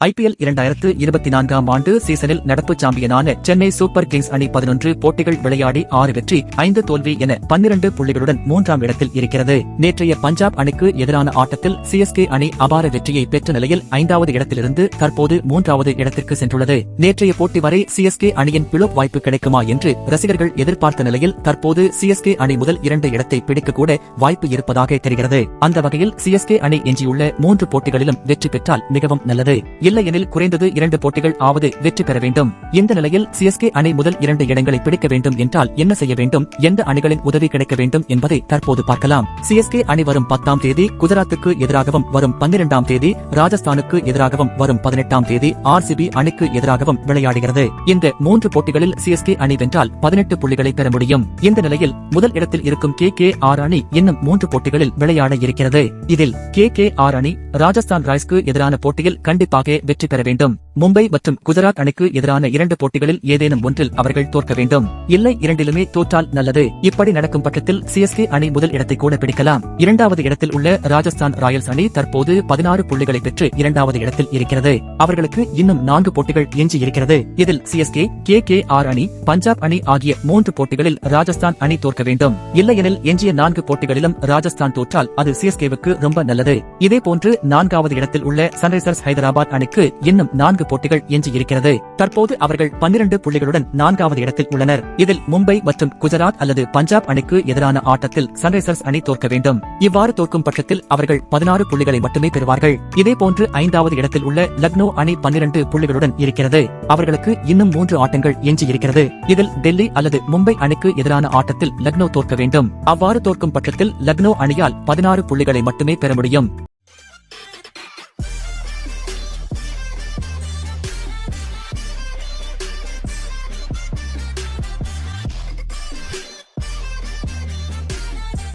IPL 2024 ஆண்டு சீசனில் நடப்பு சாம்பியனான சென்னை சூப்பர் கிங்ஸ் அணி 11 போட்டிகள் விளையாடி 6 வெற்றி 5 தோல்வி என 12 புள்ளிகளுடன் 3ஆம் இடத்தில் இருக்கிறது. நேற்றைய பஞ்சாப் அணிக்கு எதிரான ஆட்டத்தில் CSK அணி அபார வெற்றியை பெற்ற நிலையில் 5வது இடத்திலிருந்து தற்போது 3வது இடத்திற்கு சென்றுள்ளது. நேற்றைய போட்டி வரை CSK அணியின் பிளோப் வாய்ப்பு கிடைக்குமா என்று ரசிகர்கள் எதிர்பார்த்த நிலையில் தற்போது CSK அணி முதல் 2 இடத்தை பிடிக்கக்கூட வாய்ப்பு இருப்பதாக தெரிகிறது. அந்த வகையில் CSK அணி எஞ்சியுள்ள 3 போட்டிகளிலும் வெற்றி பெற்றால் மிகவும் நல்லது. இல்லையெனில் குறைந்தது 2 போட்டிகள் ஆவது வெற்றி பெற வேண்டும். இந்த நிலையில் CSK அணி முதல் 2 இடங்களை பிடிக்க வேண்டும் என்றால் என்ன செய்ய வேண்டும், எந்த அணிகளின் உதவி கிடைக்க வேண்டும் என்பதை தற்போது பார்க்கலாம். CSK அணி வரும் 10ஆம் தேதி குஜராத்துக்கு எதிராகவும் வரும் 12ஆம் தேதி ராஜஸ்தானுக்கு எதிராகவும் வரும் 18ஆம் தேதி RCB அணிக்கு எதிராகவும் விளையாடுகிறது. இந்த 3 போட்டிகளில் CSK அணி வென்றால் 18 புள்ளிகளை பெற முடியும். இந்த நிலையில் முதல் இடத்தில் இருக்கும் KKR அணி இன்னும் 3 போட்டிகளில் விளையாட இருக்கிறது. இதில் KKR அணி ராஜஸ்தான் ராயல்ஸ்க்கு எதிரான போட்டியில் கண்டிப்பாக வெற்றி பெற வேண்டும். மும்பை மற்றும் குஜராத் அணிக்கு எதிரான 2 போட்டிகளில் ஏதேனும் ஒன்றில் அவர்கள் தோற்க வேண்டும். இல்லை இரண்டிலுமே தோற்றால் நல்லது. இப்படி நடக்கும் பட்சத்தில் CSK அணி முதல் இடத்தை கூட பிடிக்கலாம். 2வது இடத்தில் உள்ள ராஜஸ்தான் ராயல்ஸ் அணி தற்போது 16 புள்ளிகளை பெற்று 2வது இடத்தில் இருக்கிறது. அவர்களுக்கு இன்னும் 4 போட்டிகள் எஞ்சி இருக்கிறது. இதில் CSK, KKR அணி, பஞ்சாப் அணி ஆகிய 3 போட்டிகளில் ராஜஸ்தான் அணி தோற்க வேண்டும். இல்லையெனில் எஞ்சிய 4 போட்டிகளிலும் ராஜஸ்தான் தோற்றால் அது CSKவுக்கு ரொம்ப நல்லது. இதேபோன்று 4வது இடத்தில் உள்ள சன்ரைசர்ஸ் ஹைதராபாத் அணிக்கு இன்னும் 4 போட்டிகள் எஞ்சி இருக்கிறது. தற்போது அவர்கள் 12 புள்ளிகளுடன் 4வது இடத்தில் உள்ளனர். இதில் மும்பை மற்றும் குஜராத் அல்லது பஞ்சாப் அணிக்கு எதிரான ஆட்டத்தில் சன்ரைசர்ஸ் அணி தோற்க வேண்டும். இவ்வாறு தோற்கும் பட்சத்தில் அவர்கள் 16 புள்ளிகளை மட்டுமே பெறுவார்கள். இதேபோன்று 5வது இடத்தில் உள்ள லக்னோ அணி 12 புள்ளிகளுடன் இருக்கிறது. அவர்களுக்கு இன்னும் 3 ஆட்டங்கள் எஞ்சி இருக்கிறது. இதில் டெல்லி அல்லது மும்பை அணிக்கு எதிரான ஆட்டத்தில் லக்னோ தோற்க வேண்டும். அவ்வாறு தோற்கும் பட்சத்தில் லக்னோ அணியால் 16 புள்ளிகளை மட்டுமே பெற முடியும்.